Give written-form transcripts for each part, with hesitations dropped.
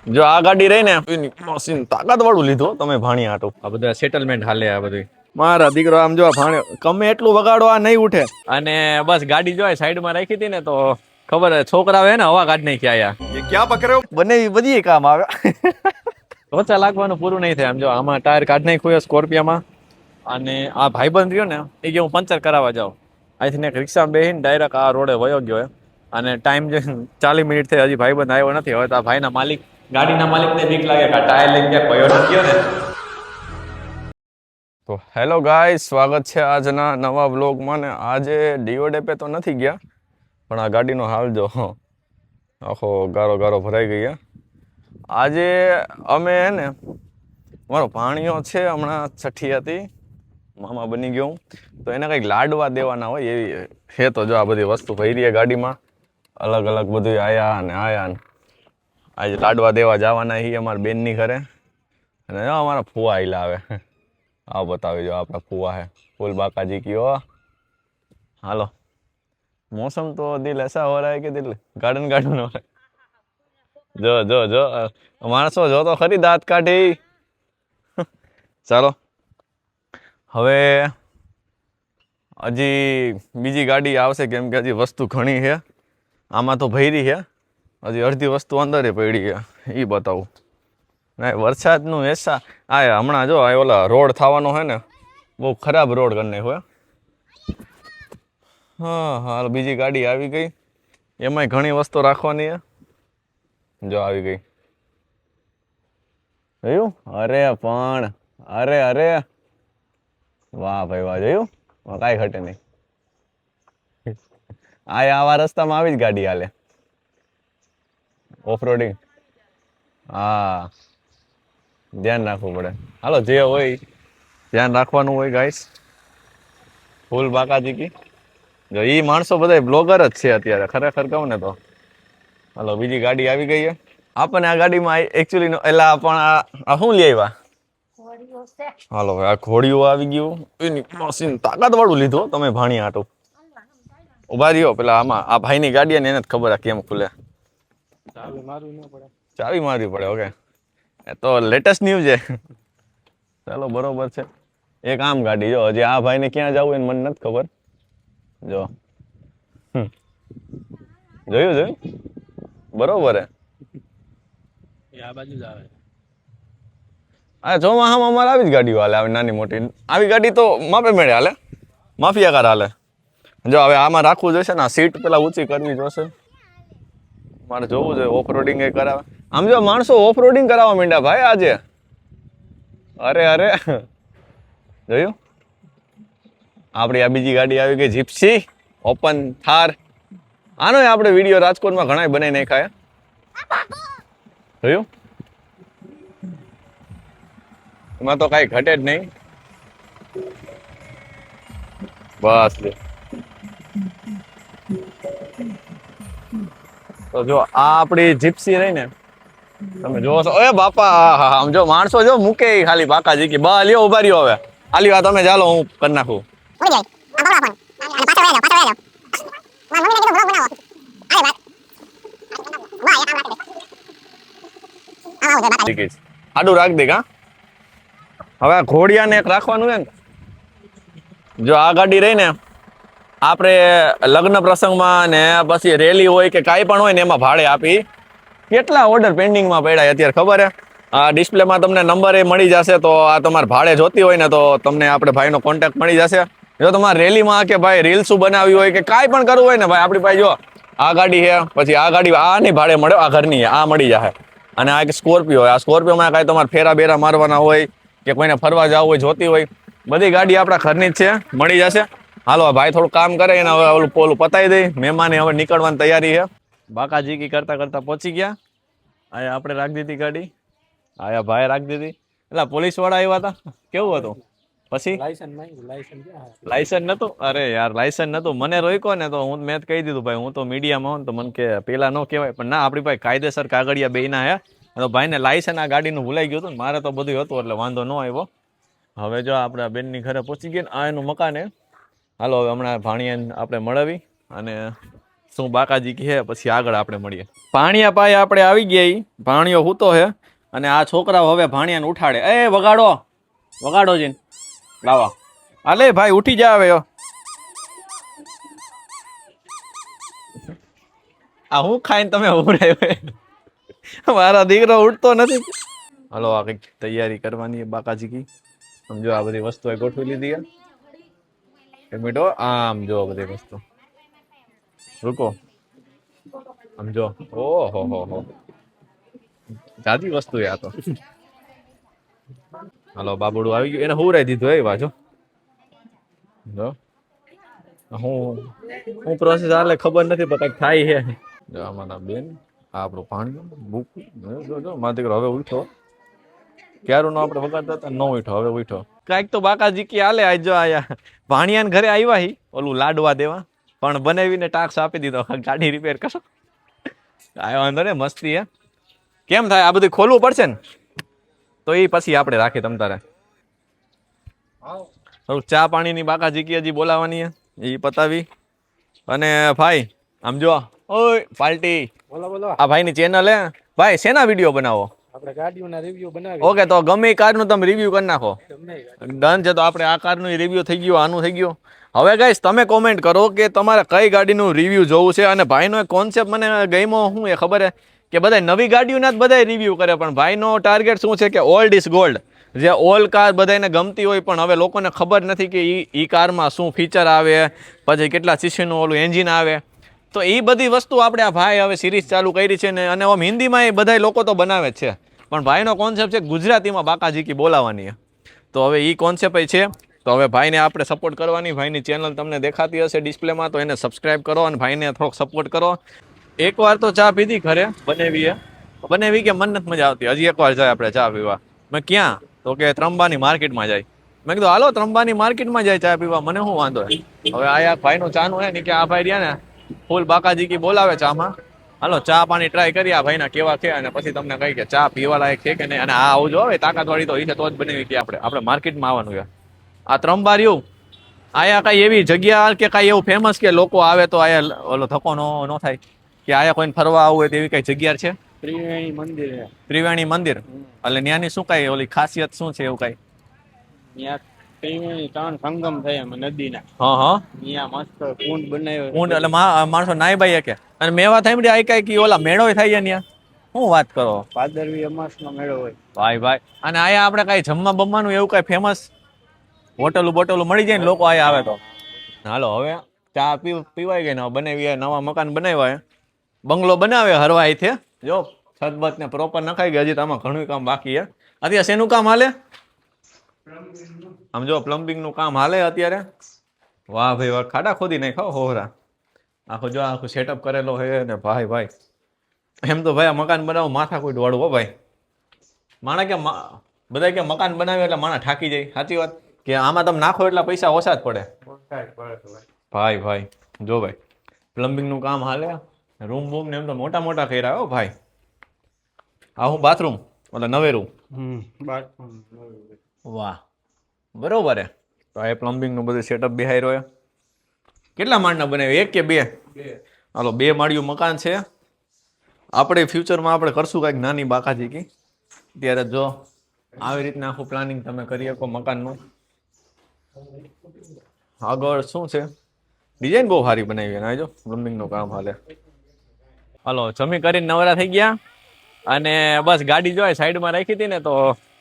જો આ ગાડી રહી ને એની મશીન તાકાત વાળું લીધું તમે ભાણી આટું આ બધા સેટલમેન્ટ હાલે આ બધું મારા દીકરો આમ જો ભાણે ગમે એટલું વગાડો આ નહીં ઉઠે અને બસ ગાડી જો સાઈડમાં રાખી હતી ને તો ખબર છોકરા હે ને હવા કાઢ નાખી આયા એ ક્યાં પકડ્યો બને બધી કામ આવે લોચા લાગવાનું પૂરું નહીં થાય આમ જો આમાં ટાયર કાઢ નાખ્યું સ્કોર્પિયામાં અને આ ભાઈબંધ રહ્યો ને એ કે હું પંચર કરાવવા જાઉં અહીંથી એક રિક્ષામાં બેસીને ડાયરેક્ટ આ રોડે વયો ગયો અને ટાઈમ જે 40 મિનિટ થઈ હજી ભાઈબંધ આવ્યો નથી હવે તો આ ભાઈના માલિક ગાડીના માલિકને બીક લાગે કે ટાયર લઈને ક્યાંક ભયો નથી ગયો ને તો હેલો ગાઈસ સ્વાગત છે આજના નવા વ્લોગમાં ને આજે ડીઓડેપે તો નથી ગયા પણ આ ગાડીનો હાલ જો આખો ગારો ગારો ભરાઈ ગઈ આજે અમે ને મારો ભાણિયો છે હમણાં છઠ્ઠી હતી મામા બની ગયો તો એને કંઈક લાડવા દેવાના હોય એવી છે તો જો આ બધી વસ્તુ ભરી ગાડીમાં અલગ અલગ બધું આયા ને આજે લાડવા દેવા જવાના એ અમારા બેનની ઘરે અને અમારા ફુવા આયલા આવે આ બતાવી જો આપણા ફુવા હે ફૂલ બાકાજી કયો હાલો मौसम तो दिल ऐसा हो रहा है कि दिल गार्डन गार्डन हो रहा है जो जो जो माणसो जो तो खरी दांत काઢી ચાલો હવે હજી બીજી ગાડી આવશે કેમ કે હજી વસ્તુ ઘણી છે આમાં તો ભરી છે હજી અડધી વસ્તુ અંદર પડી છે એ બતાવું ના વરસાદનું એસા આ હમણાં જો આ ઓલા રોડ થવાનો છે ને બહુ ખરાબ રોડ કરી નાખ્યો હા હાલ બીજી ગાડી આવી ગઈ એમાંય ઘણી વસ્તુ રાખવાની છે જો આવી ગઈ જોયું અરે પણ અરે અરે વાહ ભાઈ વાહ જોયું કાંઈ ઘટે નહીં આવા રસ્તામાં આવી જ ગાડી હાલે ઓફરોડિંગ હા ધ્યાન રાખવું પડે હાલો જે હોય ધ્યાન રાખવાનું હોય ગાઈસ ફૂલ બાકાજી કી જો એ માણસો બધા બ્લોગર જ છે અત્યારે ખરેખર કહું ને તો હાલો બીજી ગાડી આવી ગઈ છે આપણને આ ગાડીમાં એકચ્યુઅલી એલા પણ આ શું લઈ આવ્યા હાલો આ ઘોડીઓ આવી ગયું એની મશીન તાકાત વાળું લીધું તમે ભાણી આટું ઉભા રહ્યો પેલા આમાં આ ભાઈની ગાડી ને એને જ ખબર કેમ ખુલે ચાવી મારવી પડે ઓકે એ તો લેટેસ્ટ ન્યૂઝ છે ચાલો બરોબર છે એક આમ ગાડી જો હજી આ ભાઈને ક્યાં જવું એને મને નથી ખબર જો જોયું બરોબર હે આ બાજુ જ આવે આ ચોમાસામાં અમારે આવી જ ગાડીઓ હાલે આવી નાની મોટી આવી ગાડી તો માપે મેળે હાલે માફિયાકાર હાલે જો હવે આમાં રાખવું જોઈશે ને સીટ પેલા ઊંચી કરવી જોશે મારે જોવું જોઈએ ઓફરોડિંગ એ કરાવે આમ જો માણસો ઓફરોડિંગ કરાવવા માંડ્યા ભાઈ આજે અરે અરે જોયું આપણી આ બીજી ગાડી આવી ગઈ જીપ્સી ઓપન થાર આનો આપણે વિડીયો રાજકોટમાં ઘણા બનાવી નાખ્યા જોયું એમાં તો કઈ ઘટે જ નહીં બસ તો જો આ આપણી જીપ્સી રહી ને તમે જોવો છો એ બાપા આમ જો માણસો જો મૂકે ખાલી બાકાજી કે બા લ્યો ઉભા રહ્યો હવે આલી વાત તમે ચાલો હું કરી નાખું આડું રાખ દે કા હવે આ ઘોડિયાને એક રાખવાનું છે ને જો આ ગાડી રહી ને આપણે લગ્ન પ્રસંગમાં ને પછી રેલી હોય કે કાંઈ પણ હોય ને એમાં ભાડે આપી કેટલા ઓર્ડર પેન્ડિંગમાં પડ્યા અત્યારે ખબર હે આ ડિસ્પ્લેમાં તમને નંબર એ મળી જશે તો આ તમારે ભાડે જોતી હોય ને તો તમને આપણે ભાઈનો કોન્ટેક્ટ મળી જશે જો તમારે રેલીમાં કે ભાઈ રીલ્સ બનાવી હોય કે કાંઈ પણ કરવું હોય ને ભાઈ આપણી પાસે જો આ ગાડી છે પછી આ ગાડી આ નહીં ભાડે મળે આ ઘરની આ મળી જશે અને આ એક સ્કોર્પિયો હોય આ સ્કોર્પિયોમાં કાંઈ તમારે ફેરા બેરા મારવાના હોય કે કોઈને ફરવા જવું હોય જોતી હોય બધી ગાડી આપણા ઘરની જ છે મળી જશે હાલો ભાઈ થોડું કામ કરે એને હવે ઓલું પોલું પતાવી દઈ મહેમાને હવે નીકળવાની તૈયારી છે બાકાજી કી કરતા કરતા પહોંચી ગયા આયા આપણે રાખી દીધી ગાડી આયા ભાઈ રાખી દીધી એટલે પોલીસ વાળા આવ્યા હતા કેવું હતું પછી લાયસન્સ નતું અરે યાર લાયસન્સ નતું મને રોક્યો ને તો હું મેં જ કહી દીધું ભાઈ હું તો મીડિયામાં હોઉં તો મને કે પેલા ન કહેવાય પણ ના આપણી પાસે કાયદેસર કાગળિયા બેયના હે તો ભાઈને લાયસન્સ આ ગાડીનું ભૂલાઈ ગયું હતું મારે તો બધું હતું એટલે વાંધો ન આવ્યો હવે જો આપણે બેનની ઘરે પહોંચી ગયા આ એનું મકાન હે હાલો હવે હમણાં ભાણિયાને આપણે મળવી અને શું બાકાજી કે પછી આગળ આપણે મળીએ. ભાણિયા પાસે આપણે આવી ગયા. ભાણિયો હૂતો હે અને આ છોકરાઓ હવે ભાણિયાને ઉઠાડે. એ વગાડો વગાડો જઈને લાવા. હાલે ભાઈ ઉઠી જા હવે. આ હું ખાઈને તમે ઉભરાય મારા દીકરો ઉઠતો નથી. હલો આ કઈક તૈયારી કરવાની બાકાજી કી. સમજો આ બધી વસ્તુ ગોઠવી લીધી. ટમેટો આમ જો બધી વસ્તુ રૂકો સમજો. ઓહો હો હો જાદી વસ્તુ આ તો. હાલો બાબુડું આવી ગયું. એને હુરાઈ દીધું એ બાજુ જો. હું પ્રોસેસ હાલે ખબર નથી પણ કઈક થાય છે. જો અમારા બેન આપણું પાણી બુક જો મારા દીકરો હવે ઉઠો. ક્યારું આપણે વગાડતા હતા ન ઉઠો હવે ઉઠો. કાંઈક તો બાકાજી કી હાલે. આજ જો આયા ભાણિયાને ઘરે આવ્યા હી ઓલું લાડવા દેવા પણ બનાવીને ટાક્સ આપી દીધો ગાડી રિપેર કરો. કાંઈ વાંધો ને મસ્તી હે. કેમ થાય આ બધું ખોલવું પડશે ને તો એ પછી આપણે રાખીએ તમ તારે. ચા પાણીની બાકાજી કી હજી બોલાવાની એ પતાવી. અને ભાઈ આમ જો ઓય પાર્ટી બોલો બોલો. આ ભાઈની ચેનલ હે ભાઈ. શેના વિડીયો બનાવો? આપણે ગાડીઓના રિવ્યુ બનાવીએ. ઓકે તો ગમે એ કારનું તમે રિવ્યુ કરી નાખો. ડન છે. તો આપણે આ કારનું રિવ્યુ થઈ ગયું આનું થઈ ગયું. હવે ગાઈસ તમે કોમેન્ટ કરો કે તમારે કઈ ગાડીનું રિવ્યુ જોવું છે. અને ભાઈનો એક કોન્સેપ્ટ મને ગમ્યો. શું એ ખબર હે કે બધા નવી ગાડીઓના જ બધા રિવ્યુ કરે પણ ભાઈનો ટાર્ગેટ શું છે કે ઓલ્ડ ઇઝ ગોલ્ડ. જે ઓલ્ડ કાર બધાને ગમતી હોય પણ હવે લોકોને ખબર નથી કે ઈ કારમાં શું ફીચર આવે પછી કેટલા સીસીનું ઓલું એન્જિન આવે. તો એ બધી વસ્તુ આપણે આ ભાઈ હવે સિરીઝ ચાલુ કરી છે ને. અને આમ હિન્દીમાં એ બધા લોકો તો બનાવે જ છે પણ ભાઈનો કોન્સેપ્ટ છે ગુજરાતીમાં બાકાજી કી બોલાવવાની. તો હવે એ કોન્સેપ્ટ છે. તો હવે ભાઈને આપણે સપોર્ટ કરવાની. ભાઈની ચેનલ તમને દેખાતી હશે ડિસ્પ્લેમાં તો એને સબસ્ક્રાઈબ કરો અને ભાઈને થોડોક સપોર્ટ કરો. એકવાર તો ચા પીધી ઘરે બનેવી કે મન નથી મજા આવતી. હજી એકવાર જાય આપણે ચા પીવા. મેં ક્યાં તો કે ત્રંબાની માર્કેટમાં જાય. મેં કીધું હાલો ત્રંબાની માર્કેટમાં જાય ચા પીવા મને શું વાંધો. હવે આ ભાઈનું ચાનું હે ને કે આ ભાઈ રહ્યા ને ફૂલ બાકાજી કી બોલાવે ચામાં. હાલો ચા પાણી ટ્રાય કરી આ ભાઈના કેવા છે અને પછી તમને કહી કે ચા પીવા લાયક છે કે નહીં. અને આ આવજો હવે તાકાતવાળી તો એ છે તો જ બનાવી કે આપણે માર્કેટમાં આવવાનું છે. આ ત્રંબા રહ્યું આયા કઈ એવી જગ્યા કે કઈ એવું ફેમસ કે લોકો આવે તો આયા ઓલો ધક્કો ન થાય કે આયા કોઈને ફરવા આવવું હોય તેવી કઈ જગ્યા છે? ત્રિવેણી મંદિર. ત્રિવેણી મંદિર એટલે ત્યાંની શું કઈ ઓલી ખાસિયત શું છે એવું કઈ? ત્યાં ત્રિવેણી ત્રણ સંગમ થાય એમ નદીના. હા હા ત્યાં મસ્ત કુંડ બનાવ્યો. કુંડ એટલે માણસો નાય ભાઈ કે. અને મેવા થાય આ કઈ કે ઓલા મેળો થાય છે ત્યાં. શું વાત કરો? ભાદરવી અમાસનો મેળો હોય ભાઈ ભાઈ. અને આયા આપણે કઈ જમવા બમવાનું એવું કઈ ફેમસ હોટલું બોટલું મળી જાય ને લોકો આયા આવે તો? હાલો હવે ચા પીવાય ગઈ ને બનાવી નવા મકાન બનાવ્યા. બંગલો બનાવે હરવાઈ છે જો છત બત ને પ્રોપર નખાઈ ગઈ. હજી તો આમાં ઘણું કામ બાકી છે. અત્યારે શેનું કામ હાલે? આમ જો પ્લમ્બિંગ નું કામ હાલે અત્યારે. વાહ ભાઈ વાહ. ખાડા ખોદી નાખાવ હોરા. આખો જો આખું સેટઅપ કરેલો હે ને ભાઈ ભાઈ. એમ તો ભાઈ આ મકાન બનાવવું માથા કોઈ દોડવું હો ભાઈ. માણા કે બધા કે મકાન બનાવે એટલે માણા થાકી જાય. સાચી વાત કે આમાં તમે નાખો એટલા પૈસા ઓછા જ પડે ભાઈ ભાઈ. જો ભાઈ પ્લમ્બિંગ નું કામ હાલે. રૂમ બૂમ ને એમ તો મોટા મોટા કર્યા હો ભાઈ. આ હું બાથરૂમ એટલે નવેરું. વાહ બરોબર હે. તો એ પ્લમ્બિંગ નું બધું સેટઅપ બિહાઈ રહ્યો. કેટલા માળના બનાવ્યું? એક કે બે? હાલો 2 માળિયું મકાન છે. આપણે ફ્યુચરમાં આપણે કરશું કાંઈક નાની બાકાજી કી. ત્યારે જો આવી રીતના આખું પ્લાનિંગ તમે કરી શકો મકાનનું. આગળ શું છે ડિઝાઇન બહુ સારી બનાવી અને જો પ્લમ્બિંગ નું કામ હાલે. હાલો જમી કરીને નવરા થઈ ગયા અને બસ ગાડી જોઈ સાઈડમાં રાખી હતી ને તો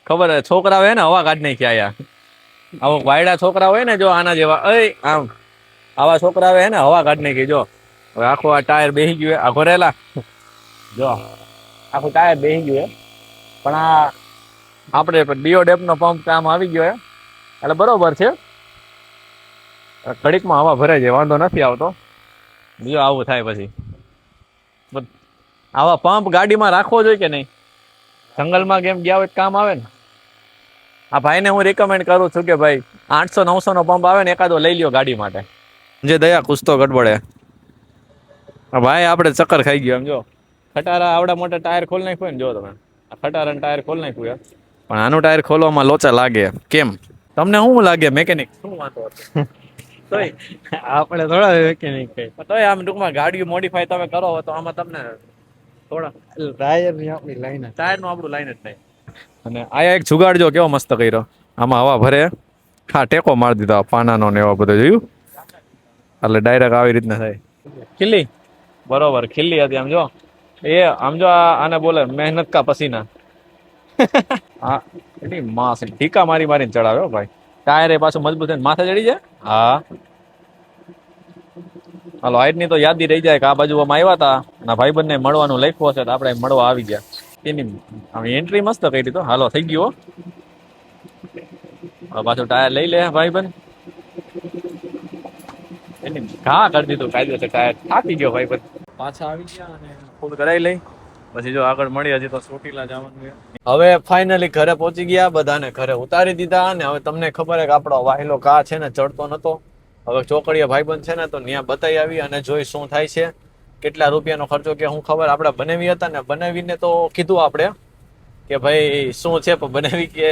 ખબર છોકરા હોય ને હવા કાઢ નાખી આયા. આવો વાયડા છોકરા હોય ને જો આના જેવા આમ આવા છોકરા આવે ને હવા કાઢ નાખી. જો હવે આખું આ ટાયર બેસી ગયું આ ઘરેલા જો આખું ટાયર બેસી ગયું પણ આ આપણે ડીઓડેપ નો પંપ કામ આવી ગયો એટલે બરોબર છે. ઘડીકમાં હવા ભરાઈ જાય વાંધો નથી આવતો. બીજો આવું થાય પછી આવા પંપ ગાડીમાં રાખવો જોઈએ કે નહીં? જંગલમાં કેમ ગયા હોય કામ આવે ને. આ ભાઈને હું રિકમેન્ડ કરું છું કે ભાઈ 800-900 નો પંપ આવે ને એકાદો લઈ લ્યો ગાડી માટે. જે દયા કુસ્તો ગડબડે ભાઈ આપણે ચક્કર ખાઈ ગયો એમ જો. ખટારા આવડા મોટા ટાયર ખોલી નાખ્યું ને જો તમે આ ખટારાનું ટાયર ખોલી નાખ્યું પણ આનું ટાયર ખોલવામાં લોચા લાગે. કેમ તમને શું લાગે મેકેનિક શું વાંધો હતો? તોય આપણે થોડા વેકેનિક કઈ તોય આમ ટૂંકમાં ગાડીઓ મોડિફાઈ તમે કરો તો આમાં તમને થોડા ટાયર ની આપણી લાઈન ટાયર નું આપણું લાઈન જ થાય. અને આયા એક જુગાડ જો કેવો મસ્ત કર્યો, આમાં હવા ભરે, હા ટેકો મારી દીધો પાનાનો ને એવા બધું જોયું, એટલે ડાયરેક્ટ આવી રીતના થાય. ખીલ્લી બરોબર ખીલ્લી હતી આમ જો, એ આમ જો આને બોલે મહેનત કા પસીના. હા એની માં છે ટીકા મારી મારીને ચડાવ્યો ભાઈ. ટાયર એ પાછું મજબૂત થઈને માથે ચડી જાય. હા હાલો આઈટની તો યાદી રહી જાય કે આ બાજુ અમે આવ્યા હતા ના ભાઈબંધ ને મળવાનું લખ્યું હશે તો આપણે મળવા આવી ગયા. એની એન્ટ્રી મસ્ત કરી તો હાલો થઈ ગયો. હવે પાછું ટાયર લઈ લે ભાઈબંધ. એની ઘા કરી દીધું કાયદેસર ટાયર, થાકી ગયો ભાઈબંધ. પાછા આવી ગયા અને ફૂલ કરાવી લઈ પછી જો આગળ મળી. હજી તો ચોટીલા જવાનું છે. હવે ફાઇનલી ઘરે પહોંચી ગયા, બધાને ઘરે ઉતારી દીધા. અને હવે તમને ખબર છે કે આપણો વાહેલો કા છે ને ચડતો નતો. હવે ચોકડીયા ભાઈબંધ છે ને તો ત્યાં બતાવી આવી અને જોઈ શું થાય છે, કેટલા રૂપિયાનો ખર્ચો કે હું ખબર. આપણે બનાવી હતા ને બનાવીને તો કીધું આપણે કે ભાઈ શું છે, પણ બનાવી કે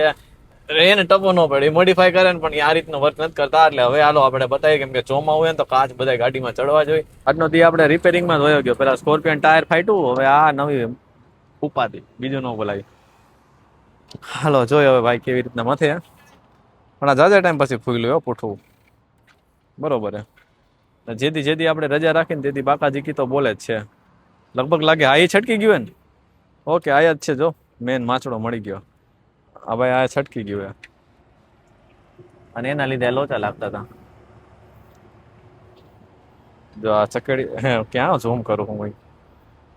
એને ટપો ન પડે, મોડિફાઈ કરે ને પણ આ રીતનો વર્ક નથી કરતા. એટલે હવે હાલો આપણે બતાવીએ, કેમ કે ચોમા હોય ને તો કાચ બધા ગાડીમાં ચડવા જોઈએ. આજનો દી આપણે રિપેરિંગમાં જોયો ગયો. પેલા સ્કોર્પિયન ટાયર ફાટ્યું, હવે આ નવી ઉપાધિ, બીજું ન બોલાવી. હાલો જોયો હવે ભાઈ કેવી રીતના મથે, પણ આ જાજા ટાઈમ પછી ફૂગ્યું પૂઠું. બરોબર હે, જેથી આપણે રજા રાખીને તેથી બાકાજી તો બોલે જ છે. લગભગ લાગે આ છટકી ગયું ને. ઓકે આયા જ છે, જો મેન માછડો મળી ગયો. હા ભાઈ આ છટકી ગયું અને એના લીધે લોચા લાગતા હતા. જો આ ચકડી ક્યાં ઝૂમ કરું હું ભાઈ.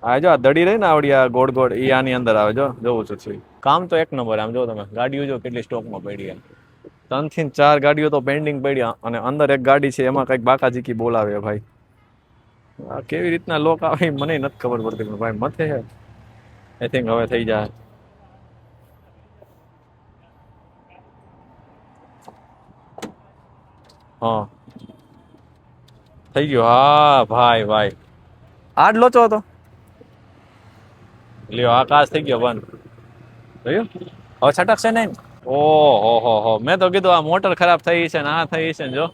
આ જો આ દડી રહી ને આવડી આ ગોળ ગોળ એ આની અંદર આવે, જો જોઉં છું. કામ તો એક નંબર. આમ જો તમે ગાડીઓ જો કેટલી સ્ટોકમાં પડી, 3 થી 4 ગાડીઓ તો પેન્ડિંગ પડ્યા અને અંદર એક ગાડી છે એમાં કઈક બાકાજીકી બોલાવે ભાઈ. આ કેવી રીતના લોક આવે મને નથી ખબર પડતી, પણ ભાઈ મથે છે. આઈ થિંક હવે થઈ જાય. હા થઈ ગયો. હા ભાઈ ભાઈ આજ લોચો હતો. લ્યો આકાશ થઈ ગયો બંધ. જોયું હવે છટકશે નહીં. ઓહો હો, મેં તો કીધું આ મોટર ખરાબ થઈ છે ને આ થઈ છે ને, જો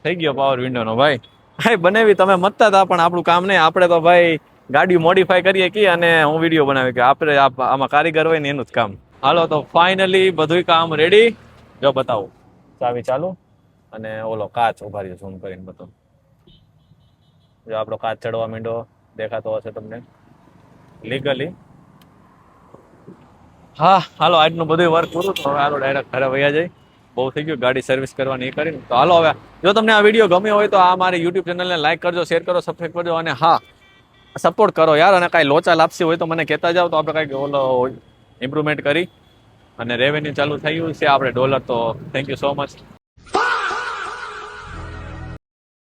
થઈ ગયો પાવર વિન્ડો નો ભાઈ. ભાઈ બનાવી તમે મતતા હતા પણ આપણું કામ નહીં. આપણે તો ભાઈ ગાડી મોડિફાઈ કરીએ કે અને હું વિડીયો બનાવી કે આપણે આમાં કારીગર હોય ને એનું જ કામ. હાલો તો ફાઇનલી બધું કામ રેડી. જો બતાવું ચાવી ચાલુ અને ઓલો કાચ ઉભા રહ્યો ઝૂમ કરીને બતાવું. જો આપણો કાચ ચડવા માંડ્યો, દેખાતો હશે તમને લીગલી. હા હાલો આજનું બધું વર્ક પૂરું. તો હવે હાલો ડાયરેક્ટ ઘરે વયા જાય. બહુ થઈ ગયું ગાડી સર્વિસ કરવાની એ કરીને. તો હાલો હવે જો તમને આ વિડીયો ગમ્યો હોય તો આ મારી યુટ્યુબ ચેનલને લાઈક કરજો, શેર કરો, સબસ્ક્રાઈબ કરજો અને હા સપોર્ટ કરો યાર. અને કાંઈ લોચા લાપસી હોય તો મને કહેતા જાવ, તો આપણે કાંઈક ઓલો ઇમ્પ્રુવમેન્ટ કરી. અને રેવન્યુ ચાલુ થયું છે આપણે ડોલર. તો થેન્ક યુ સો મચ.